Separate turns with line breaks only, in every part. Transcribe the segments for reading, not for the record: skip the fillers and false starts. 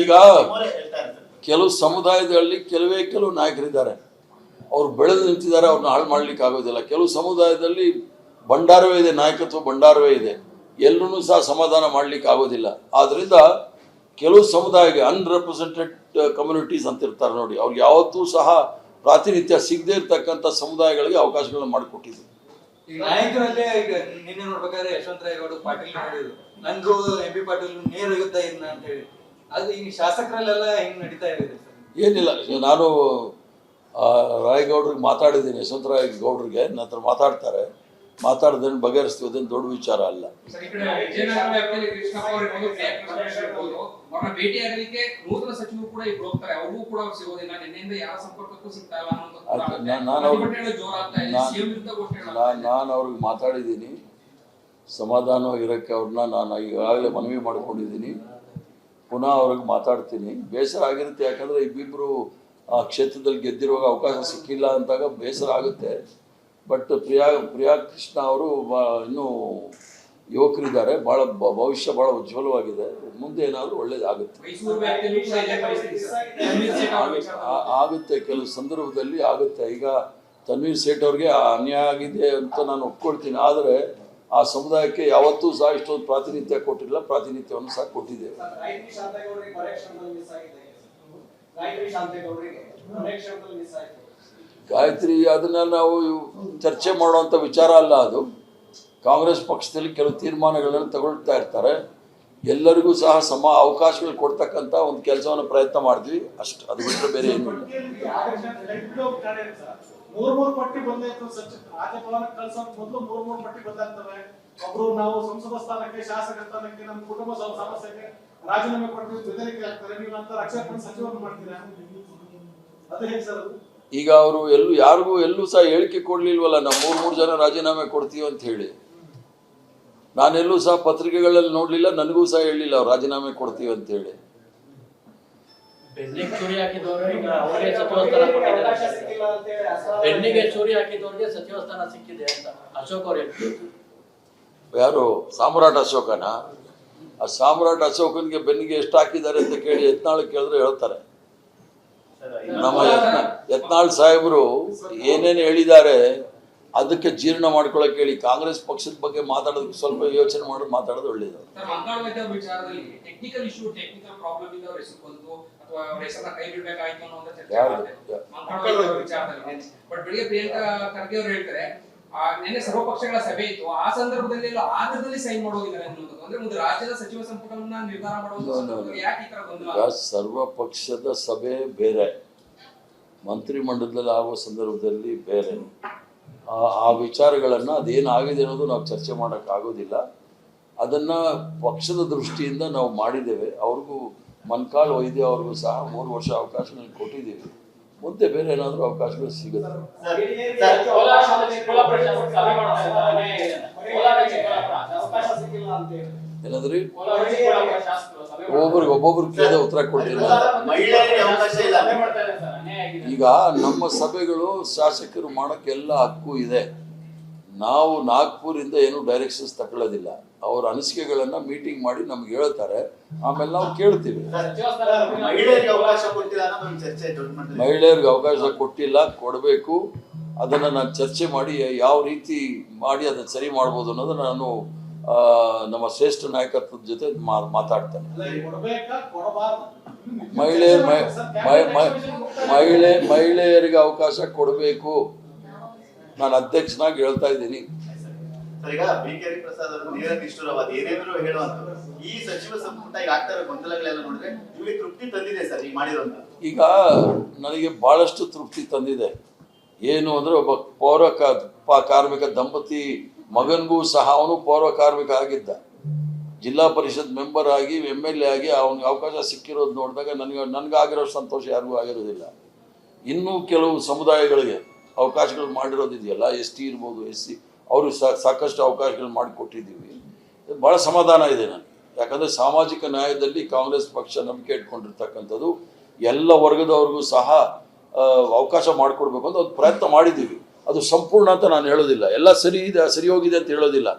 ಈಗ ಕೆಲವು ಸಮುದಾಯದಲ್ಲಿ ಕೆಲವು ನಾಯಕರಿದ್ದಾರೆ, ಅವ್ರು ಬೆಳೆದು ನಿಂತಿದ್ದಾರೆ, ಅವ್ರನ್ನ ಹಾಳು ಮಾಡ್ಲಿಕ್ಕೆ ಆಗೋದಿಲ್ಲ. ಕೆಲವು ಸಮುದಾಯದಲ್ಲಿ ಭಂಡಾರವೇ ಇದೆ, ನಾಯಕತ್ವ ಭಂಡಾರವೇ ಇದೆ, ಎಲ್ಲರೂ ಸಹ ಸಮಾಧಾನ ಮಾಡ್ಲಿಕ್ಕೆ ಆಗೋದಿಲ್ಲ. ಆದ್ರಿಂದ ಕೆಲವು ಸಮುದಾಯಕ್ಕೆ ಅನ್ರೆಪ್ರೆಸೆಂಟೆಡ್ ಕಮ್ಯುನಿಟೀಸ್ ಅಂತ ಇರ್ತಾರೆ ನೋಡಿ, ಅವ್ರಿಗೆ ಯಾವತ್ತೂ ಸಹ ಪ್ರಾತಿನಿಧ್ಯ ಸಿಗದೇ ಇರ್ತಕ್ಕಂಥ ಸಮುದಾಯಗಳಿಗೆ ಅವಕಾಶಗಳನ್ನ ಮಾಡಿಕೊಟ್ಟಿದ್ರು.
ಈಗ ನಾಯಕರಲ್ಲೇ ಈಗ ನಿನ್ನೆ ನೋಡ್ಬೇಕಾದ್ರೆ ಯಶವಂತರಾಯಗೌಡ ಪಾಟೀಲ್ ನೋಡಿದ್ರು, ನಂಗೂ MP ಪಾಟೀಲ್ ನೇರ ಯುದ್ಧ ಇಲ್ಲ ಅಂತ ಹೇಳಿ, ಅದು ಈಗ ಶಾಸಕರಲ್ಲೆಲ್ಲ ಹೆಂಗ್ ನಡೀತಾ ಇದೆ?
ಏನಿಲ್ಲ, ನಾನು ರಾಯಗೌಡ್ರಿಗೆ ಮಾತಾಡಿದ್ದೀನಿ, ಯಶವಂತರಾಯಗೌಡ್ರಿಗೆ ನನ್ನ ಹತ್ರ ಮಾತಾಡಿದ್ರೆ ಬಗೆಹರಿಸ್ತೀವಿ, ಅದೇನು ದೊಡ್ಡ ವಿಚಾರ ಅಲ್ಲ. ನಾನು ಅವ್ರಿಗೆ ಮಾತಾಡಿದ್ದೀನಿ, ಸಮಾಧಾನವಾಗಿರೋಕ್ಕೆ ಅವ್ರನ್ನ ನಾನು ಈಗಾಗಲೇ ಮನವಿ ಮಾಡ್ಕೊಂಡಿದ್ದೀನಿ. ಪುನಃ ಅವ್ರಿಗೆ ಮಾತಾಡ್ತೀನಿ. ಬೇಸರ ಆಗಿರುತ್ತೆ, ಯಾಕಂದರೆ ಇಬ್ಬಿಬ್ಬರು ಆ ಕ್ಷೇತ್ರದಲ್ಲಿ ಗೆದ್ದಿರುವಾಗ ಅವಕಾಶ ಸಿಕ್ಕಿಲ್ಲ ಅಂತಾಗ ಬೇಸರ ಆಗುತ್ತೆ. ಬಟ್ ಪ್ರಿಯಾ ಕೃಷ್ಣ ಅವರು ಇನ್ನೂ ಯುವಕರಿದ್ದಾರೆ, ಭಾಳ ಭವಿಷ್ಯ ಭಾಳ ಉಜ್ವಲವಾಗಿದೆ, ಮುಂದೆ ಏನಾದರೂ ಒಳ್ಳೇದಾಗುತ್ತೆ. ಆಗುತ್ತೆ, ಕೆಲವು ಸಂದರ್ಭದಲ್ಲಿ ಆಗುತ್ತೆ. ಈಗ ತನ್ವೀರ್ ಸೇಠ್ ಅವ್ರಿಗೆ ಅನ್ಯಾಯ ಆಗಿದೆ ಅಂತ ನಾನು ಒಪ್ಕೊಳ್ತೀನಿ, ಆದರೆ ಆ ಸಮುದಾಯಕ್ಕೆ ಯಾವತ್ತೂ ಸಹ ಇಷ್ಟೊಂದು ಪ್ರಾತಿನಿಧ್ಯ ಕೊಟ್ಟಿಲ್ಲ, ಪ್ರಾತಿನಿಧ್ಯವನ್ನು ಸಹ ಕೊಟ್ಟಿದ್ದೇವೆ. ಗಾಯತ್ರಿ ಅದನ್ನ ನಾವು ಚರ್ಚೆ ಮಾಡುವಂಥ ವಿಚಾರ ಅಲ್ಲ. ಅದು ಕಾಂಗ್ರೆಸ್ ಪಕ್ಷದಲ್ಲಿ ಕೆಲವು ತೀರ್ಮಾನಗಳನ್ನು ತಗೊಳ್ತಾ ಇರ್ತಾರೆ, ಎಲ್ಲರಿಗೂ ಸಹ ಅವಕಾಶಗಳು ಕೊಡ್ತಕ್ಕಂಥ ಒಂದು ಕೆಲಸವನ್ನು ಪ್ರಯತ್ನ ಮಾಡಿದ್ವಿ ಅಷ್ಟು, ಅದು ಬಿಟ್ಟರೆ ಬೇರೆ ಏನು ಇಲ್ಲ.
ಮೂರ್ ಪಟ್ಟಿ ಬಂದಾಯ್ತು, ರಾಜ್ಯಭವನಕ್ಕೆ ಕಳ್ಸೋಕ್ ಮೊದಲು ಮೂರ್ ಪಟ್ಟಿ ಬಂದಾಗ್ತವೆ. ಒಬ್ರು ನಾವು ಸಂಸದ ಸ್ಥಾನಕ್ಕೆ, ಶಾಸಕ ಸ್ಥಾನಕ್ಕೆ, ನಮ್ಮ ಕುಟುಂಬ ಸಮಸ್ಯೆಗೆ ರಾಜೀನಾಮೆ ಕೊಟ್ಟು ಬೆದರಿಕೆ ಆಗ್ತಾರೆ, ನೀವು ಅಂತ ರಕ್ಷಣಾ ಸಚಿವರು ಮಾಡ್ತೀರಾ, ಅದು ಹೇಗೆ ಸರ್?
ಈಗ ಅವರು ಯಾರಿಗೂ ಸಹ ಹೇಳಿಕೆ ಕೊಡ್ಲಿಲ್ವಲ್ಲ, ನಾವು ಮೂರು ಜನ ರಾಜೀನಾಮೆ ಕೊಡ್ತೀವಿ ಅಂತ ಹೇಳಿ. ನಾನೆಲ್ಲೂ ಸಹ ಪತ್ರಿಕೆಗಳಲ್ಲಿ ನೋಡ್ಲಿಲ್ಲ, ನನಗೂ ಸಹ ಹೇಳಿಲ್ಲ ಅವ್ರು ರಾಜೀನಾಮೆ ಕೊಡ್ತೀವಿ ಅಂತ ಹೇಳಿ.
ಬೆನ್ನಿಗೆ ಚೂರಿ ಹಾಕಿದವರಿಗೆ ಸಚಿವ ಸ್ಥಾನ ಸಿಕ್ಕಿದೆ ಅಂತ ಅಶೋಕ್ ಅವರು ಹೇಳ್ತಾರೆ.
ಯಾರು? ಸಾಮ್ರಾಟ್ ಅಶೋಕನ? ಆ ಸಾಮ್ರಾಟ್ ಅಶೋಕನ್ಗೆ ಬೆನ್ನಿಗೆ ಎಷ್ಟು ಹಾಕಿದ್ದಾರೆ ಅಂತ ಕೇಳಿ ಯತ್ನಾಳ್ ಕೇಳಿದ್ರೆ ಹೇಳ್ತಾರೆ. ನಮ್ಮ ಯತ್ನಾಳ್ ಸಾಹೇಬರು ಏನೇನು ಹೇಳಿದ್ದಾರೆ ಅದಕ್ಕೆ ಜೀರ್ಣ ಮಾಡ್ಕೊಳಕ್ ಹೇಳಿ. ಕಾಂಗ್ರೆಸ್ ಪಕ್ಷದ ಬಗ್ಗೆ ಮಾತಾಡೋದಕ್ಕೆ ಸ್ವಲ್ಪ ಯೋಚನೆ ಮಾಡಿ ಮಾತಾಡೋದು ಒಳ್ಳೇದು.
ಸರ್ವಪಕ್ಷಗಳ ಸಭೆ ಇತ್ತು, ಆ ಸಂದರ್ಭದಲ್ಲಿ ಆಧಾರದಲ್ಲಿ ಸೈನ್ ಮಾಡೋದಿದ್ದಾರೆ ಅಂದ್ರೆ ಒಂದು ರಾಜ್ಯದ ಸಚಿವ ಸಂಪುಟವನ್ನ ನಿರ್ಧಾರ ಮಾಡೋದು.
ಸರ್ವಪಕ್ಷದ ಸಭೆ ಬೇರೆ, ಮಂತ್ರಿಮಂಡಲದಲ್ಲಿ ಆಗುವ ಸಂದರ್ಭದಲ್ಲಿ ಬೇರೆ. ಆ ವಿಚಾರಗಳನ್ನು ಅದೇನಾಗಿದೆ ಅನ್ನೋದು ನಾವು ಚರ್ಚೆ ಮಾಡೋಕ್ಕಾಗೋದಿಲ್ಲ. ಅದನ್ನು ಪಕ್ಷದ ದೃಷ್ಟಿಯಿಂದ ನಾವು ಮಾಡಿದ್ದೇವೆ. ಅವ್ರಿಗೂ ಮನ್ಕಾಳ್ ವೈದ್ಯ ಅವ್ರಿಗೂ ಸಹ 3 ವರ್ಷ ಅವಕಾಶಗಳನ್ನು ಕೊಟ್ಟಿದ್ದೀವಿ. ಮುಂದೆ ಬೇರೆ ಏನಾದರೂ ಅವಕಾಶಗಳು ಸಿಗುತ್ತೆ. ಏನಾದ್ರಿ ಒಬ್ಬೊಬ್ರು ಕೇಳಿದ ಉತ್ತರ ಕೊಡ್ತೀನಿ. ಈಗ ನಮ್ಮ ಸಭೆಗಳು ಶಾಸಕರು ಮಾಡೋಕ್ಕೆ ಎಲ್ಲ ಹಕ್ಕು ಇದೆ. ನಾವು ನಾಗ್ಪುರಿಂದ ಏನು ಡೈರೆಕ್ಷನ್ಸ್ ತಗೊಳ್ಳೋದಿಲ್ಲ. ಅವ್ರ ಅನಿಸಿಕೆಗಳನ್ನ ಮೀಟಿಂಗ್ ಮಾಡಿ ನಮ್ಗೆ ಹೇಳ್ತಾರೆ, ಆಮೇಲೆ ನಾವು ಕೇಳ್ತೀವಿ. ಮಹಿಳೆಯರಿಗೆ ಅವಕಾಶ ಕೊಟ್ಟಿಲ್ಲ, ಕೊಡಬೇಕು. ಅದನ್ನು ನಾನು ಚರ್ಚೆ ಮಾಡಿ ಯಾವ ರೀತಿ ಮಾಡಿ ಅದನ್ನು ಸರಿ ಮಾಡ್ಬೋದು ಅನ್ನೋದನ್ನ ನಾನು ನಮ್ಮ ಶ್ರೇಷ್ಠ ನಾಯಕತ್ವದ ಜೊತೆ ಮಾತಾಡ್ತೇನೆ. ಮಹಿಳೆಯರಿಗೆ ಅವಕಾಶ ಕೊಡಬೇಕು, ನಾನು ಅಧ್ಯಕ್ಷನಾಗಿ ಹೇಳ್ತಾ ಇದ್ದೀನಿ.
ಈಗ BK ಪ್ರಸಾದ್ ಅವರು ನೇರ ನಿಷ್ಠುರವಾದ ಏನೇನೋ ಹೇಳುವಂತ ಈ ಸಚಿವ ಸಂಪುಟ ಈಗ ಆಗ್ತವೆ ಗೊಂದಲಗಳೆಲ್ಲ ನೋಡಿದ್ರೆ ನಿಮಗೆ ತೃಪ್ತಿ ತಂದಿದೆ ಸರ್ ಈಗ ಮಾಡಿರೋದು?
ಈಗ ನನಗೆ ಬಹಳಷ್ಟು ತೃಪ್ತಿ ತಂದಿದೆ. ಏನು ಅಂದ್ರೆ ಒಬ್ಬ ಪೌರ ಕಾರ್ಮಿಕ ದಂಪತಿ ಮಗನಿಗೂ ಸಹ ಅವನು ಪೌರ ಕಾರ್ಮಿಕ ಆಗಿದ್ದ, ಜಿಲ್ಲಾ ಪರಿಷತ್ ಮೆಂಬರ್ ಆಗಿ MLA ಆಗಿ ಅವನಿಗೆ ಅವಕಾಶ ಸಿಕ್ಕಿರೋದು ನೋಡಿದಾಗ ನನಗಾಗಿರೋ ಸಂತೋಷ ಯಾರಿಗೂ ಆಗಿರೋದಿಲ್ಲ. ಇನ್ನೂ ಕೆಲವು ಸಮುದಾಯಗಳಿಗೆ ಅವಕಾಶಗಳು ಮಾಡಿರೋದಿದೆಯಲ್ಲ, ST ಇರ್ಬೋದು, SC, ಅವರು ಸಾಕಷ್ಟು ಅವಕಾಶಗಳು ಮಾಡಿಕೊಟ್ಟಿದ್ದೀವಿ. ಭಾಳ ಸಮಾಧಾನ ಇದೆ ನನಗೆ. ಯಾಕಂದರೆ ಸಾಮಾಜಿಕ ನ್ಯಾಯದಲ್ಲಿ ಕಾಂಗ್ರೆಸ್ ಪಕ್ಷ ನಂಬಿಕೆ ಇಟ್ಕೊಂಡಿರ್ತಕ್ಕಂಥದ್ದು. ಎಲ್ಲ ವರ್ಗದವ್ರಿಗೂ ಸಹ ಅವಕಾಶ ಮಾಡಿಕೊಡ್ಬೇಕು ಅಂತ ಒಂದು ಪ್ರಯತ್ನ ಮಾಡಿದ್ದೀವಿ. ಅದು ಸಂಪೂರ್ಣ ಅಂತ ನಾನು ಹೇಳೋದಿಲ್ಲ, ಎಲ್ಲ ಸರಿ ಹೋಗಿದೆ ಅಂತ ಹೇಳೋದಿಲ್ಲ.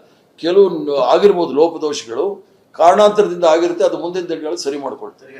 ಕೆಲವು ಆಗಿರ್ಬೋದು ಲೋಪದೋಷಗಳು, ಕಾರಣಾಂತರದಿಂದ ಆಗಿರುತ್ತೆ, ಅದು ಮುಂದಿನ ದಿನಗಳಲ್ಲಿ ಸರಿ ಮಾಡ್ಕೊಳ್ತಾರೆ.